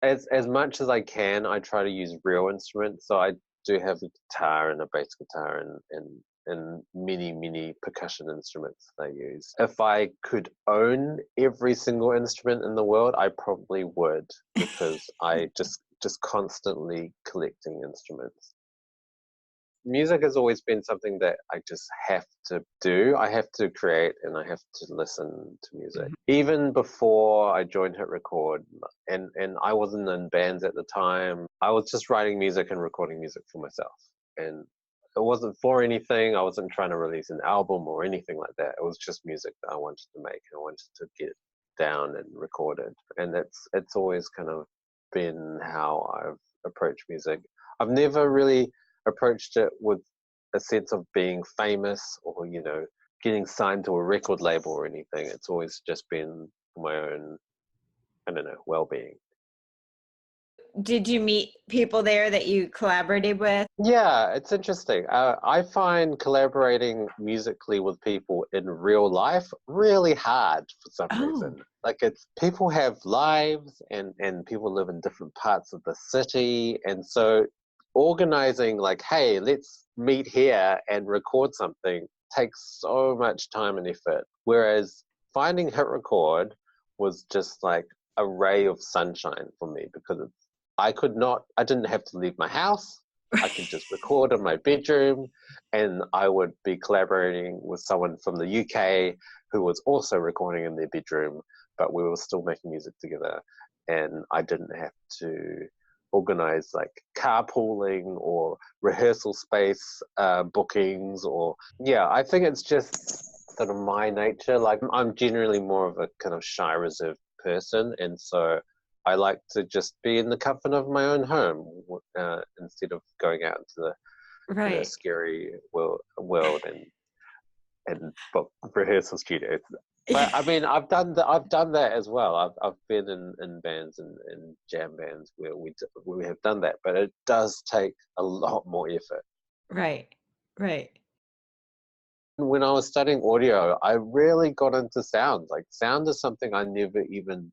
as much as I can, I try to use real instruments. So I do have a guitar and a bass guitar and many percussion instruments that I use. If I could own every single instrument in the world, I probably would, because I just constantly collecting instruments. Music has always been something that I just have to do. I have to create and I have to listen to music. Mm-hmm. Even before I joined HitRecord, and I wasn't in bands at the time, I was just writing music and recording music for myself. And it wasn't for anything. I wasn't trying to release an album or anything like that. It was just music that I wanted to make and I wanted to get down and recorded. And it's always kind of been how I've approached music. I've never really approached it with a sense of being famous or, you know, getting signed to a record label or anything. It's always just been for my own, I don't know, well-being. Did you meet people there that you collaborated with? Yeah, it's interesting. I find collaborating musically with people in real life really hard for some reason. Like, it's people have lives and people live in different parts of the city, and so organizing like, hey, let's meet here and record something takes so much time and effort. Whereas finding HitRecord was just like a ray of sunshine for me, because I didn't have to leave my house. I could just record in my bedroom, and I would be collaborating with someone from the UK who was also recording in their bedroom, but we were still making music together. And I didn't have to organize like carpooling or rehearsal space bookings, or I think it's just sort of my nature. Like, I'm generally more of a kind of shy, reserved person, and so I like to just be in the comfort of my own home instead of going out into the scary world and book rehearsal studios. But I mean, I've done that as well. I've been in bands and jam bands where we have done that, but it does take a lot more effort. Right. When I was studying audio, I really got into sound. Like, sound is something I never even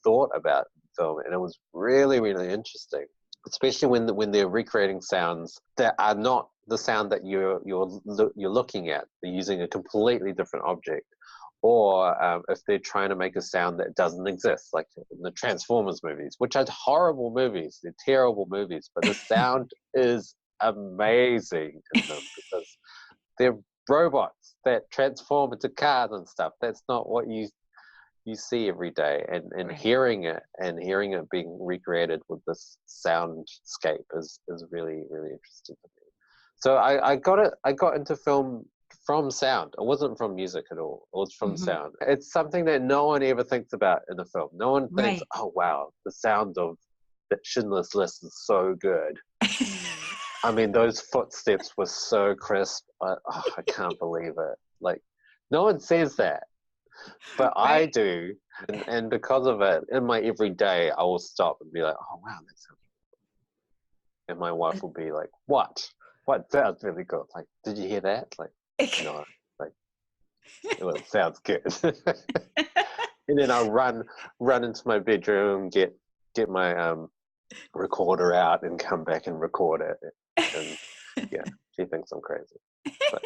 thought about in film, and it was really, really interesting, especially when they're recreating sounds that are not the sound that you're looking at. They're using a completely different object. Or if they're trying to make a sound that doesn't exist, like in the Transformers movies, which are horrible movies. They're terrible movies, but the sound is amazing in them because they're robots that transform into cars and stuff. That's not what you see every day. And hearing it being recreated with this soundscape is really, really interesting to me. So I got into film from sound. It wasn't from music at all. It was from sound. It's something that no one ever thinks about in a film. No one thinks, oh wow, the sound of the Schindler's List is so good. I mean, those footsteps were so crisp. I can't believe it. Like, no one says that, but I do. And because of it, in my everyday, I will stop and be like, oh wow, that sounds good. And my wife will be like, what? What sounds really good? Like, did you hear that? Like, no, like, well, it sounds good. And then I'll run into my bedroom, get my recorder out, and come back and record it. And yeah, she thinks I'm crazy. But.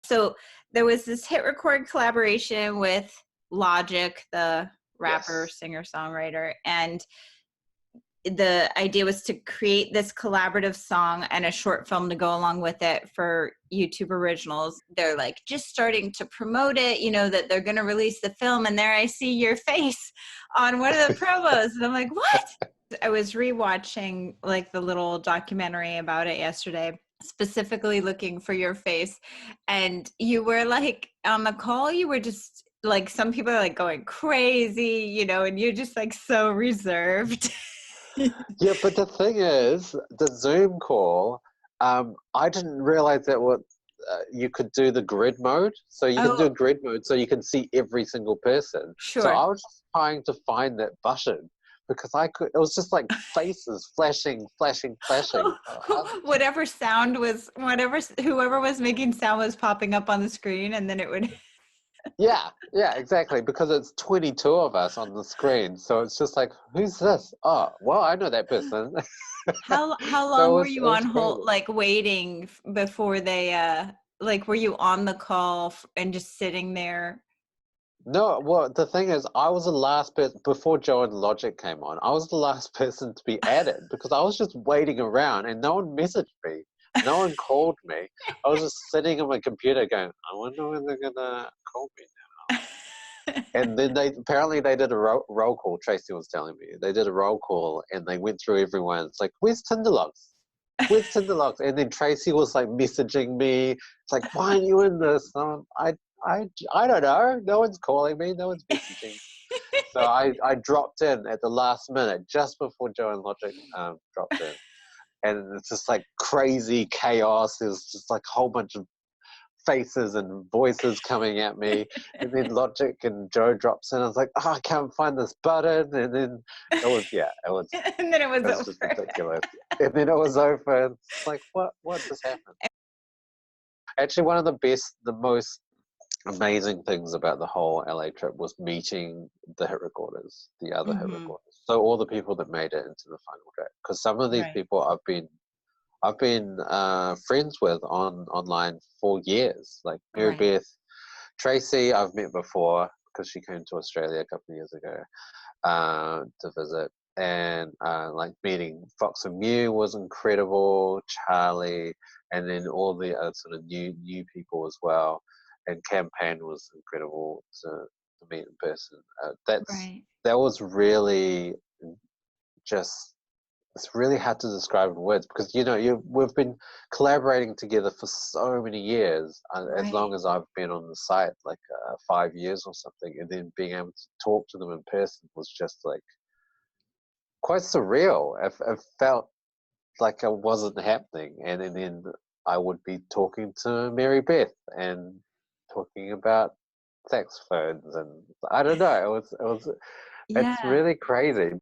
So there was this HitRecord collaboration with Logic, the rapper, singer, songwriter, and the idea was to create this collaborative song and a short film to go along with it for YouTube Originals. They're like just starting to promote it, you know, that they're going to release the film. And there I see your face on one of the promos. And I'm like, what? I was rewatching like the little documentary about it yesterday, specifically looking for your face. And you were like on the call, you were just like, some people are like going crazy, you know, and you're just like so reserved. Yeah, but the thing is, the Zoom call, I didn't realize that you could do the grid mode. So you can do grid mode so you can see every single person. Sure. So I was just trying to find that button because it was just like faces flashing. Whatever sound was, whoever was making sound was popping up on the screen, and then it would. Yeah, yeah, exactly. Because it's 22 of us on the screen, so it's just like, who's this? Oh, well, I know that person. How So long were it you was on crazy. hold, like waiting before they like were you on the call and just sitting there? No, well, the thing is, I was the last person before Joe and Logic came on. I was the last person to be added because I was just waiting around and no one messaged me. No one called me. I was just sitting on my computer going, I wonder when they're gonna call me. And then they did a roll call. Tracy was telling me they did a roll call and they went through everyone. It's like, where's tinderlocks? Where's tinderlocks? And then Tracy was like messaging me. It's like, why are you in this? I don't know. No one's calling me. No one's messaging. So I dropped in at the last minute, just before Joe and Logic dropped in, and it's just like crazy chaos. There's just like a whole bunch of faces and voices coming at me, and then Logic and Joe drops in. I was like, oh, I can't find this button, and then And then it was it was just over. ridiculous. And then it was over. And it's like, what just happened? Actually, one of the most amazing things about the whole LA trip was meeting the hit recorders, the other hit Hmm. recorders. So all the people that made it into the final track, because some of these Right. people I've been friends with online for years. Like Mary Right. Beth, Tracy, I've met before because she came to Australia a couple of years ago to visit, and like meeting Fox and Mew was incredible. Charlie, and then all the other sort of new people as well. And Campaign was incredible to meet in person. Right. That was really just it's really hard to describe in words because we've been collaborating together for so many years, as Right. long as I've been on the site, like 5 years or something, and then being able to talk to them in person was just like quite surreal. It felt like it wasn't happening, and then I would be talking to Mary Beth and talking about saxophones, and I don't know, it's Yeah. really crazy.